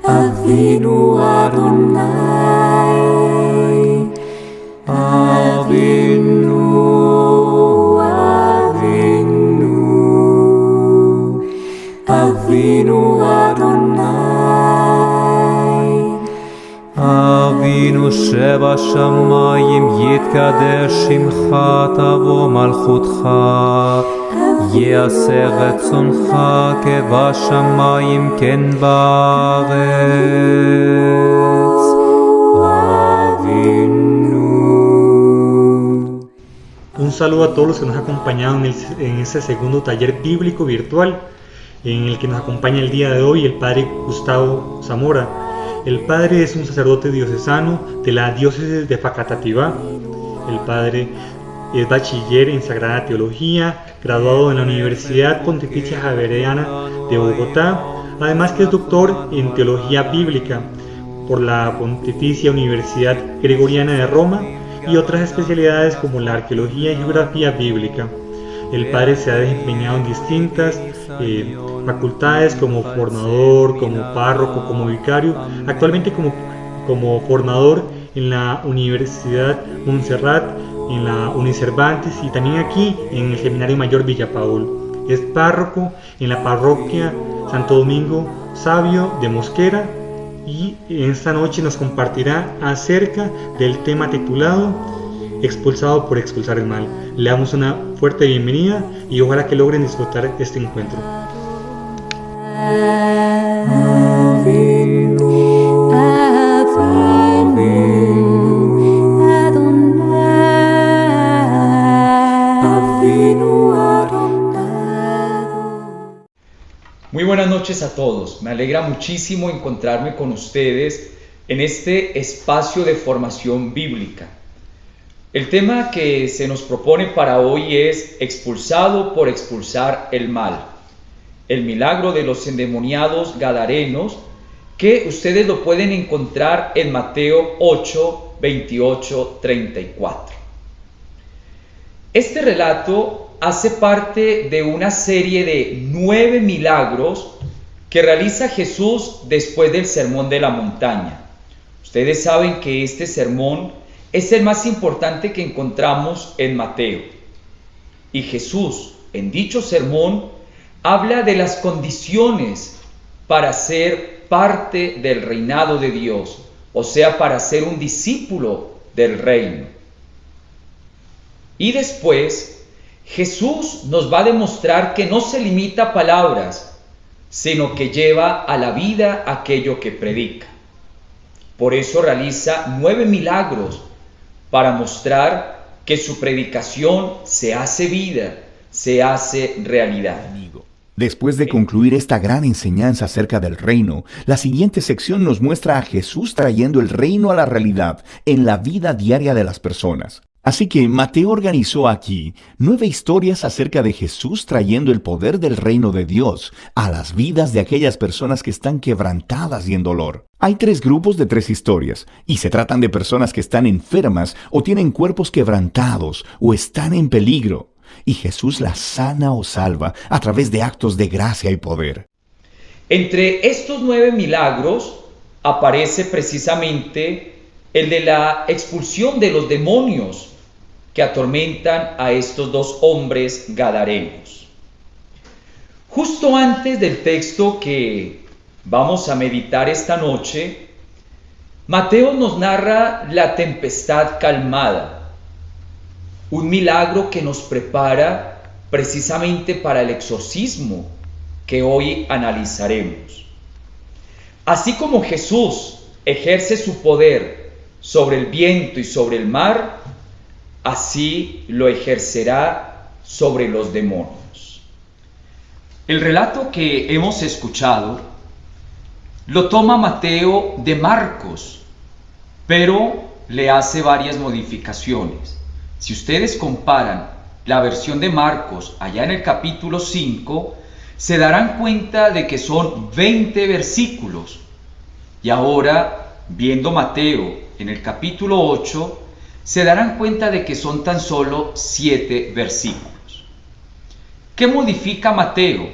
Avinu Adonai, Avinu, Avinu, Avinu Adonai. Avinu Sheva Shamayim Yitkadesh Shimcha Tavo Malchutcha Yaseh Retzoncha Kevashamayim Ken Baaretz. Avinu. Un saludo a todos los que nos han acompañado en este segundo taller bíblico virtual, en el que nos acompaña el día de hoy el Padre Gustavo Zamora. El Padre es un sacerdote diocesano de la diócesis de Facatativá. El Padre es bachiller en Sagrada Teología, graduado en la Universidad Pontificia Javeriana de Bogotá, además que es doctor en Teología Bíblica por la Pontificia Universidad Gregoriana de Roma y otras especialidades como la Arqueología y Geografía Bíblica. El Padre se ha desempeñado en distintas facultades como formador, como párroco, como vicario, actualmente como formador en la Universidad Montserrat, en la Unicervantes y también aquí en el Seminario Mayor Villa Paul. Es párroco en la parroquia Santo Domingo Sabio de Mosquera y esta noche nos compartirá acerca del tema titulado Expulsado por expulsar el mal. Le damos una fuerte bienvenida y ojalá que logren disfrutar este encuentro. Muy buenas noches a todos. Me alegra muchísimo encontrarme con ustedes en este espacio de formación bíblica. El tema que se nos propone para hoy es expulsado por expulsar el mal. El milagro de los endemoniados gadarenos, que ustedes lo pueden encontrar en Mateo 8, 28, 34. Este relato hace parte de una serie de 9 milagros que realiza Jesús después del Sermón de la Montaña. Ustedes saben que este sermón es el más importante que encontramos en Mateo. Y Jesús, en dicho sermón, habla de las condiciones para ser parte del reinado de Dios, o sea, para ser un discípulo del reino. Y después, Jesús nos va a demostrar que no se limita a palabras, sino que lleva a la vida aquello que predica. Por eso realiza 9 milagros para mostrar que su predicación se hace vida, se hace realidad. Después de concluir esta gran enseñanza acerca del reino, la siguiente sección nos muestra a Jesús trayendo el reino a la realidad en la vida diaria de las personas. Así que Mateo organizó aquí 9 historias acerca de Jesús trayendo el poder del reino de Dios a las vidas de aquellas personas que están quebrantadas y en dolor. Hay 3 grupos de 3 historias, y se tratan de personas que están enfermas o tienen cuerpos quebrantados o están en peligro. Y Jesús las sana o salva a través de actos de gracia y poder. Entre estos 9 milagros aparece precisamente el de la expulsión de los demonios que atormentan a estos 2 hombres gadarenos. Justo antes del texto que vamos a meditar esta noche, Mateo nos narra la tempestad calmada, un milagro que nos prepara precisamente para el exorcismo que hoy analizaremos. Así como Jesús ejerce su poder sobre el viento y sobre el mar, así lo ejercerá sobre los demonios. El relato que hemos escuchado lo toma Mateo de Marcos, pero le hace varias modificaciones. Si ustedes comparan la versión de Marcos allá en el capítulo 5, se darán cuenta de que son 20 versículos. Y ahora, viendo Mateo en el capítulo 8, se darán cuenta de que son tan solo 7 versículos. ¿Qué modifica Mateo?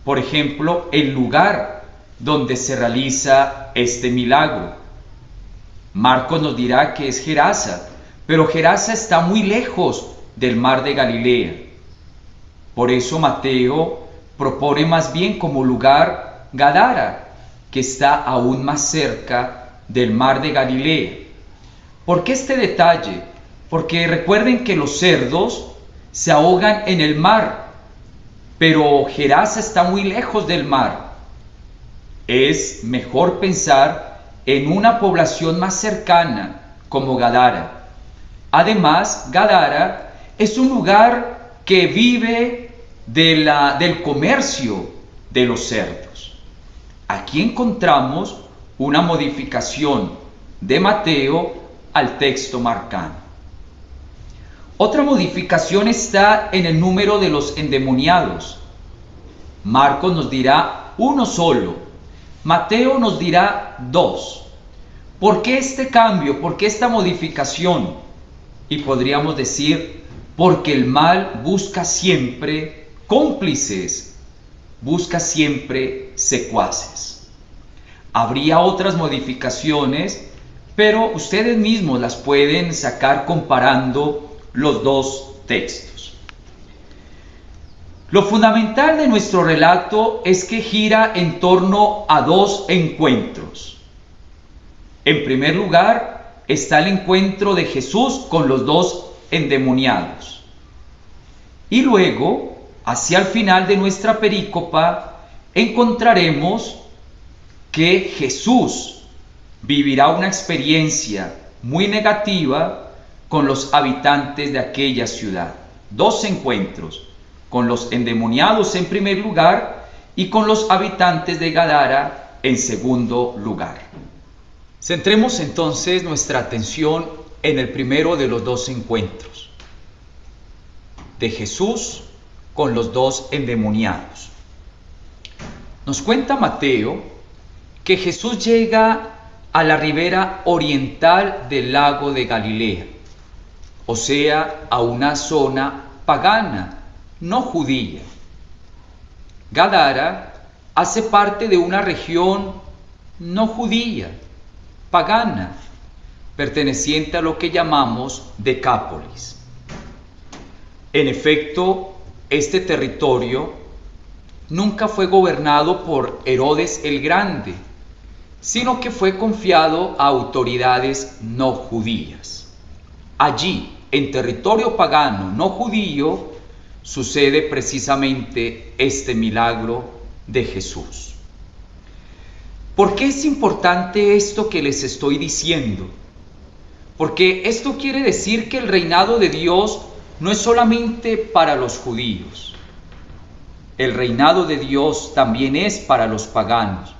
Por ejemplo, el lugar donde se realiza este milagro. Marcos nos dirá que es Gerasa, pero Gerasa está muy lejos del mar de Galilea. Por eso Mateo propone más bien como lugar Gadara, que está aún más cerca del mar de Galilea. ¿Por qué este detalle? Porque recuerden que los cerdos se ahogan en el mar, pero Gerasa está muy lejos del mar. Es mejor pensar en una población más cercana como Gadara. Además, Gadara es un lugar que vive del comercio de los cerdos. Aquí encontramos una modificación de Mateo al texto marcano. Otra modificación está en el número de los endemoniados. Marcos nos dirá uno solo, Mateo nos dirá 2. ¿Por qué este cambio? ¿Por qué esta modificación? Y podríamos decir, porque el mal busca siempre cómplices, busca siempre secuaces. Habría otras modificaciones, pero ustedes mismos las pueden sacar comparando los dos textos. Lo fundamental de nuestro relato es que gira en torno a dos encuentros. En primer lugar está el encuentro de Jesús con los dos endemoniados. Y luego, hacia el final de nuestra perícopa, encontraremos que Jesús vivirá una experiencia muy negativa con los habitantes de aquella ciudad. Dos encuentros, con los endemoniados en primer lugar y con los habitantes de Gadara en segundo lugar. Centremos entonces nuestra atención en el primero de los dos encuentros, de Jesús con los dos endemoniados. Nos cuenta Mateo que Jesús llega a la ribera oriental del lago de Galilea, o sea, a una zona pagana, no judía. Gadara hace parte de una región no judía, pagana, perteneciente a lo que llamamos Decápolis. En efecto, este territorio nunca fue gobernado por Herodes el Grande, sino que fue confiado a autoridades no judías. Allí, en territorio pagano no judío, sucede precisamente este milagro de Jesús. ¿Por qué es importante esto que les estoy diciendo? Porque esto quiere decir que el reinado de Dios no es solamente para los judíos. El reinado de Dios también es para los paganos.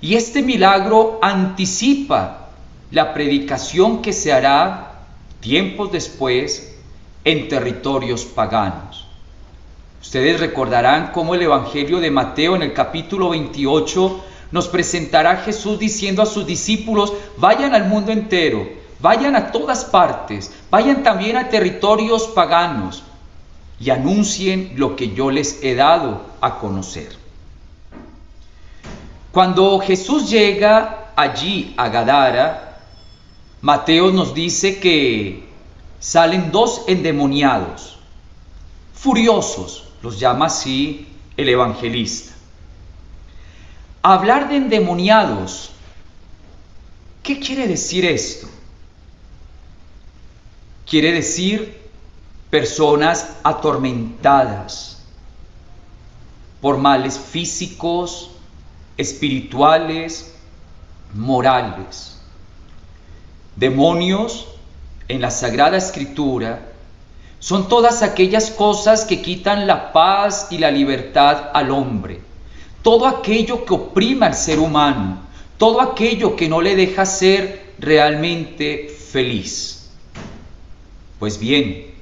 Y este milagro anticipa la predicación que se hará tiempos después en territorios paganos. Ustedes recordarán cómo el Evangelio de Mateo en el capítulo 28 nos presentará a Jesús diciendo a sus discípulos: vayan al mundo entero, vayan a todas partes, vayan también a territorios paganos y anuncien lo que yo les he dado a conocer. Cuando Jesús llega allí a Gadara, Mateo nos dice que salen dos endemoniados, furiosos, los llama así el evangelista. Hablar de endemoniados, ¿qué quiere decir esto? Quiere decir personas atormentadas por males físicos, espirituales, morales. Demonios, en la Sagrada Escritura, son todas aquellas cosas que quitan la paz y la libertad al hombre, todo aquello que oprime al ser humano, todo aquello que no le deja ser realmente feliz. Pues bien,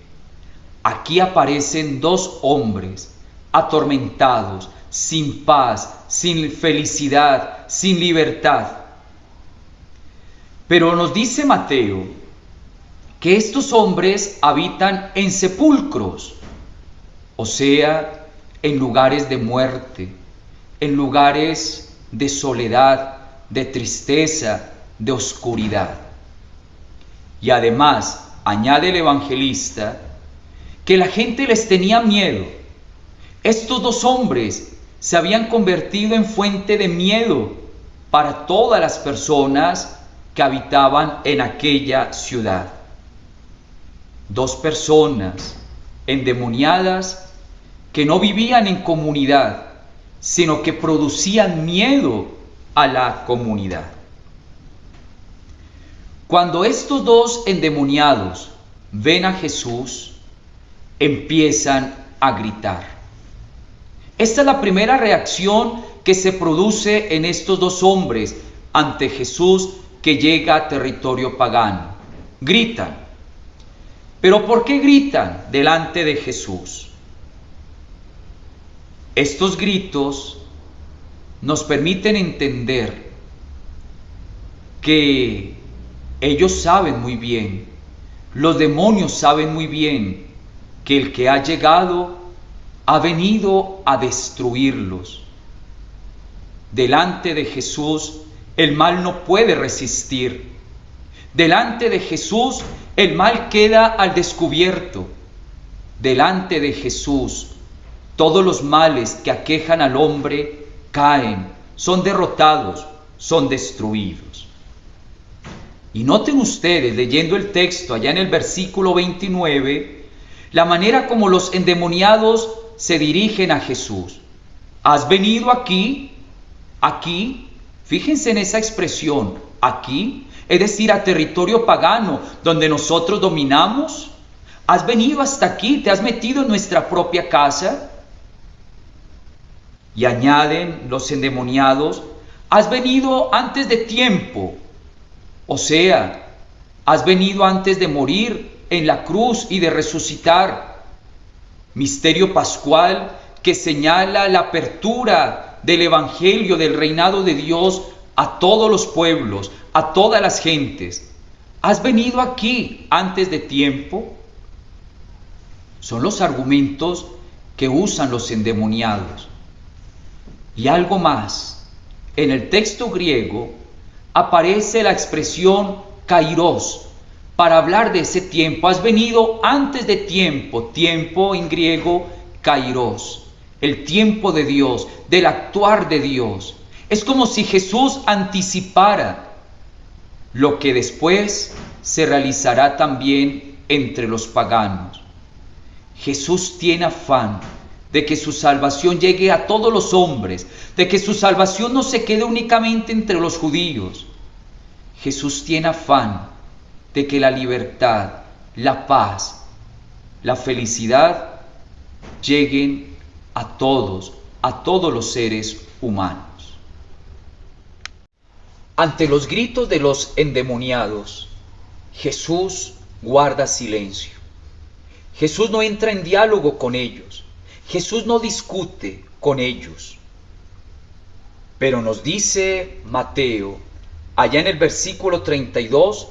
aquí aparecen dos hombres atormentados, sin paz, sin felicidad, sin libertad. Pero nos dice Mateo que estos hombres habitan en sepulcros, o sea, en lugares de muerte, en lugares de soledad, de tristeza, de oscuridad. Y además, añade el evangelista, que la gente les tenía miedo. Estos dos hombres se habían convertido en fuente de miedo para todas las personas que habitaban en aquella ciudad. Dos personas endemoniadas que no vivían en comunidad, sino que producían miedo a la comunidad. Cuando estos dos endemoniados ven a Jesús, empiezan a gritar. Esta es la primera reacción que se produce en estos dos hombres ante Jesús que llega a territorio pagano. Gritan. ¿Pero por qué gritan delante de Jesús? Estos gritos nos permiten entender que ellos saben muy bien, los demonios saben muy bien que el que ha llegado ha venido a destruirlos. Delante de Jesús el mal no puede resistir. Delante de Jesús el mal queda al descubierto. Delante de Jesús todos los males que aquejan al hombre caen, son derrotados, son destruidos. Y noten ustedes, leyendo el texto allá en el versículo 29, la manera como los endemoniados se dirigen a Jesús. ¿Has venido aquí? Aquí. Fíjense en esa expresión, aquí, es decir, a territorio pagano, donde nosotros dominamos. ¿Has venido hasta aquí? ¿Te has metido en nuestra propia casa? Y añaden los endemoniados, has venido antes de tiempo. O sea, has venido antes de morir en la cruz y de resucitar. Misterio pascual que señala la apertura del evangelio, del reinado de Dios a todos los pueblos, a todas las gentes. ¿Has venido aquí antes de tiempo? Son los argumentos que usan los endemoniados. Y algo más, en el texto griego aparece la expresión kairos para hablar de ese tiempo. Has venido antes de tiempo, tiempo en griego kairos, el tiempo de Dios, del actuar de Dios. Es como si Jesús anticipara lo que después se realizará también entre los paganos. Jesús tiene afán de que su salvación llegue a todos los hombres, de que su salvación no se quede únicamente entre los judíos. Jesús tiene afán de que la libertad, la paz, la felicidad lleguen a todos los seres humanos. Ante los gritos de los endemoniados, Jesús guarda silencio. Jesús no entra en diálogo con ellos. Jesús no discute con ellos. Pero nos dice Mateo, allá en el versículo 32,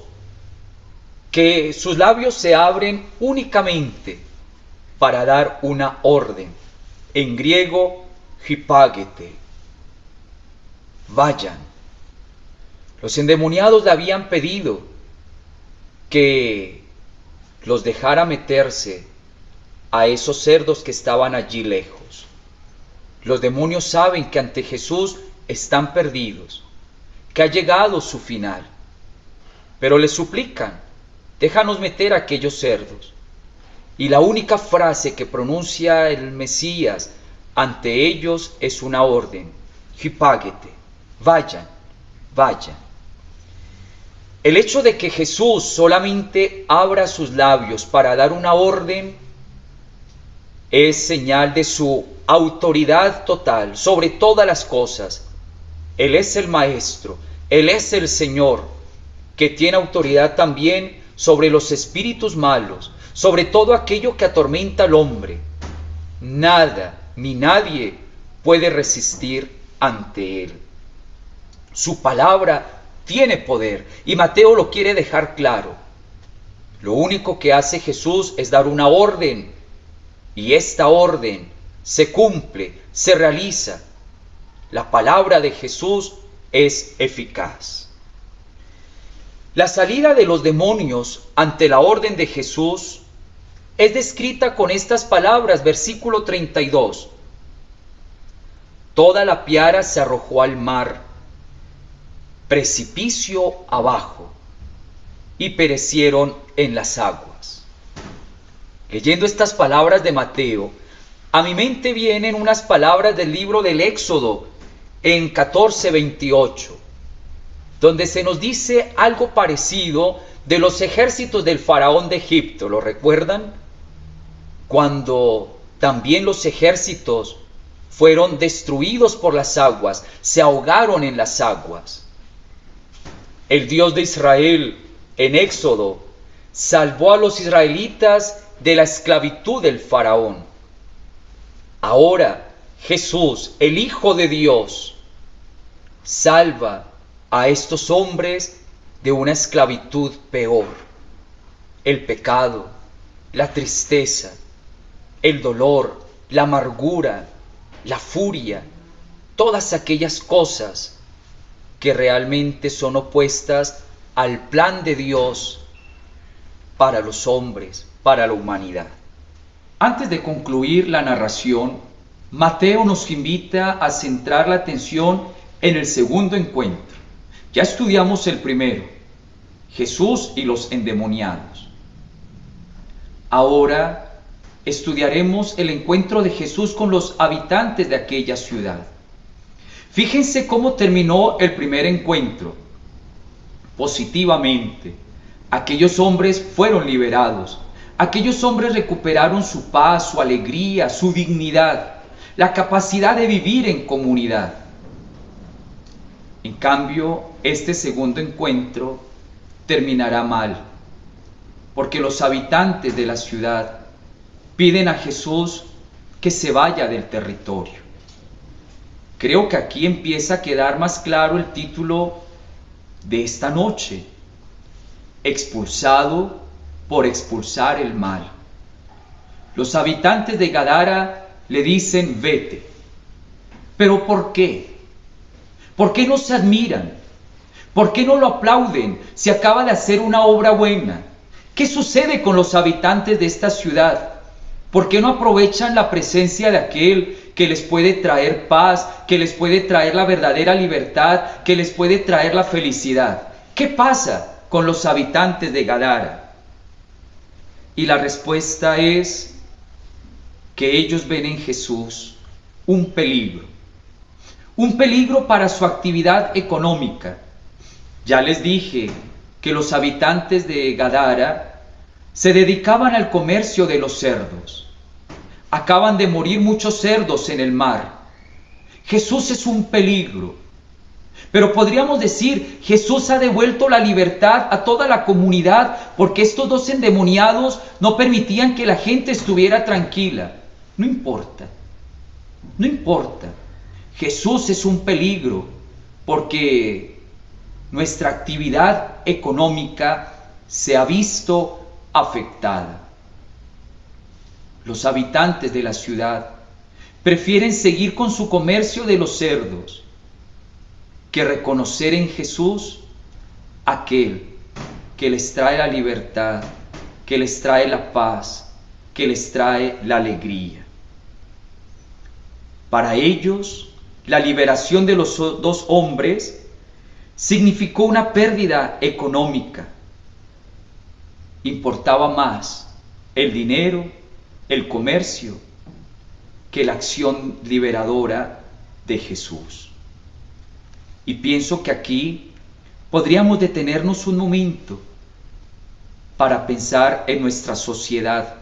que sus labios se abren únicamente para dar una orden. En griego, hypagete. Vayan. Los endemoniados le habían pedido que los dejara meterse a esos cerdos que estaban allí lejos. Los demonios saben que ante Jesús están perdidos, que ha llegado su final, pero le suplican, déjanos meter a aquellos cerdos. Y la única frase que pronuncia el Mesías ante ellos es una orden, hypagete, vayan, vayan. El hecho de que Jesús solamente abra sus labios para dar una orden es señal de su autoridad total sobre todas las cosas. Él es el Maestro, Él es el Señor, que tiene autoridad también sobre los espíritus malos, sobre todo aquello que atormenta al hombre. Nada ni nadie puede resistir ante Él. Su palabra tiene poder y Mateo lo quiere dejar claro. Lo único que hace Jesús es dar una orden, y esta orden se cumple, se realiza. La palabra de Jesús es eficaz. La salida de los demonios ante la orden de Jesús es descrita con estas palabras, versículo 32. Toda la piara se arrojó al mar, precipicio abajo, y perecieron en las aguas. Leyendo estas palabras de Mateo, a mi mente vienen unas palabras del libro del Éxodo en 14:28, donde se nos dice algo parecido de los ejércitos del faraón de Egipto. ¿Lo recuerdan? Cuando también los ejércitos fueron destruidos por las aguas, se ahogaron en las aguas. El Dios de Israel en Éxodo salvó a los israelitas de la esclavitud del faraón. Ahora Jesús, el Hijo de Dios, salva a estos hombres de una esclavitud peor: el pecado, la tristeza, el dolor, la amargura, la furia, todas aquellas cosas que realmente son opuestas al plan de Dios para los hombres, para la humanidad. Antes de concluir la narración, Mateo nos invita a centrar la atención en el segundo encuentro. Ya estudiamos el primero, Jesús y los endemoniados. Ahora estudiaremos el encuentro de Jesús con los habitantes de aquella ciudad. Fíjense cómo terminó el primer encuentro. Positivamente, aquellos hombres fueron liberados. Aquellos hombres recuperaron su paz, su alegría, su dignidad, la capacidad de vivir en comunidad. En cambio, este segundo encuentro terminará mal, porque los habitantes de la ciudad piden a Jesús que se vaya del territorio. Creo que aquí empieza a quedar más claro el título de esta noche: expulsado por expulsar el mal. Los habitantes de Gadara le dicen: vete. ¿Pero por qué? ¿Por qué no se admiran? ¿Por qué no lo aplauden si acaba de hacer una obra buena? ¿Qué sucede con los habitantes de esta ciudad? ¿Por qué no aprovechan la presencia de aquel que les puede traer paz, que les puede traer la verdadera libertad, que les puede traer la felicidad? ¿Qué pasa con los habitantes de Gadara? Y la respuesta es que ellos ven en Jesús un peligro para su actividad económica. Ya les dije que los habitantes de Gadara se dedicaban al comercio de los cerdos. Acaban de morir muchos cerdos en el mar. Jesús es un peligro. Pero podríamos decir, Jesús ha devuelto la libertad a toda la comunidad, porque estos dos endemoniados no permitían que la gente estuviera tranquila. No importa, no importa. Jesús es un peligro, porque nuestra actividad económica se ha visto afectada. Los habitantes de la ciudad prefieren seguir con su comercio de los cerdos que reconocer en Jesús aquel que les trae la libertad, que les trae la paz, que les trae la alegría. Para ellos, la liberación de los dos hombres significó una pérdida económica. Importaba más el dinero, el comercio, que la acción liberadora de Jesús. Y pienso que aquí podríamos detenernos un momento para pensar en nuestra sociedad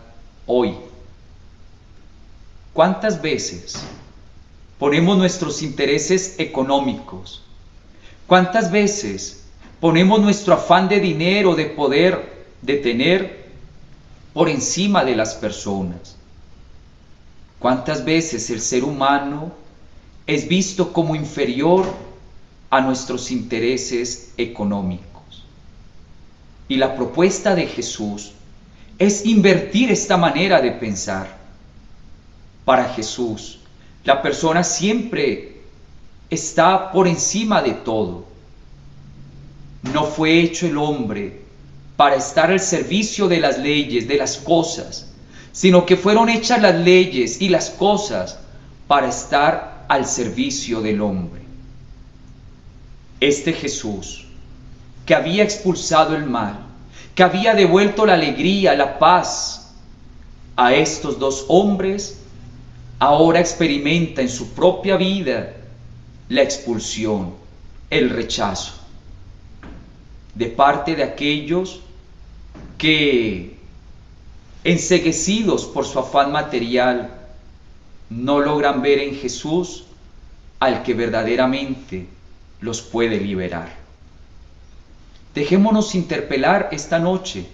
hoy. ¿Cuántas veces ponemos nuestros intereses económicos? ¿Cuántas veces ponemos nuestro afán de dinero, de poder, de tener por encima de las personas? ¿Cuántas veces el ser humano es visto como inferior a nuestros intereses económicos? Y la propuesta de Jesús es invertir esta manera de pensar. Para Jesús, la persona siempre está por encima de todo. No fue hecho el hombre para estar al servicio de las leyes, de las cosas, sino que fueron hechas las leyes y las cosas para estar al servicio del hombre. Este Jesús, que había expulsado el mal, que había devuelto la alegría, la paz a estos dos hombres, ahora experimenta en su propia vida la expulsión, el rechazo, de parte de aquellos que, enceguecidos por su afán material, no logran ver en Jesús al que verdaderamente los puede liberar. Dejémonos interpelar esta noche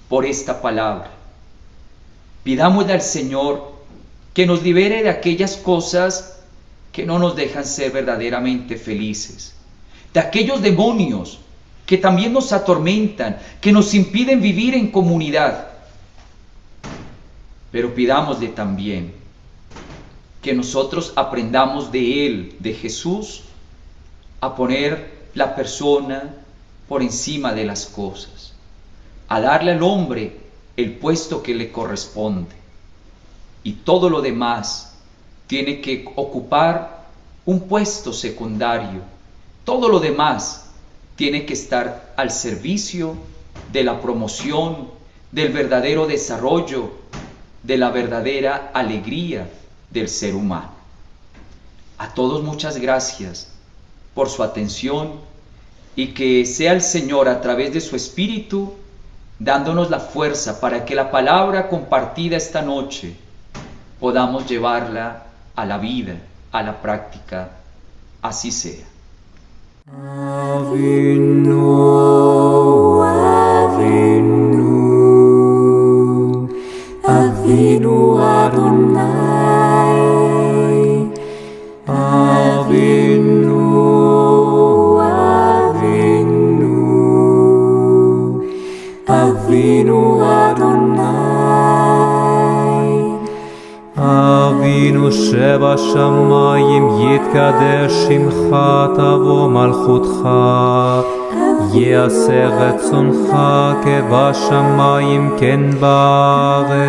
por esta palabra. Pidámosle al Señor que nos libere de aquellas cosas que no nos dejan ser verdaderamente felices, de aquellos demonios que también nos atormentan, que nos impiden vivir en comunidad. Pero pidámosle también que nosotros aprendamos de Él, de Jesús, a poner la persona por encima de las cosas, a darle al hombre el puesto que le corresponde, y todo lo demás tiene que ocupar un puesto secundario. Todo lo demás tiene que estar al servicio de la promoción, del verdadero desarrollo, de la verdadera alegría del ser humano. A todos muchas gracias por su atención, y que sea el Señor a través de su Espíritu dándonos la fuerza para que la palabra compartida esta noche podamos llevarla a la vida, a la práctica. Así sea. Avinu, Avinu, Avinu Adonai, Avinu, Avinu, Avinu Adonai. אבינו שבשמיים יתקדש שמך תבוא מלכותך יעשה רצונך כבשמיים כן בארץ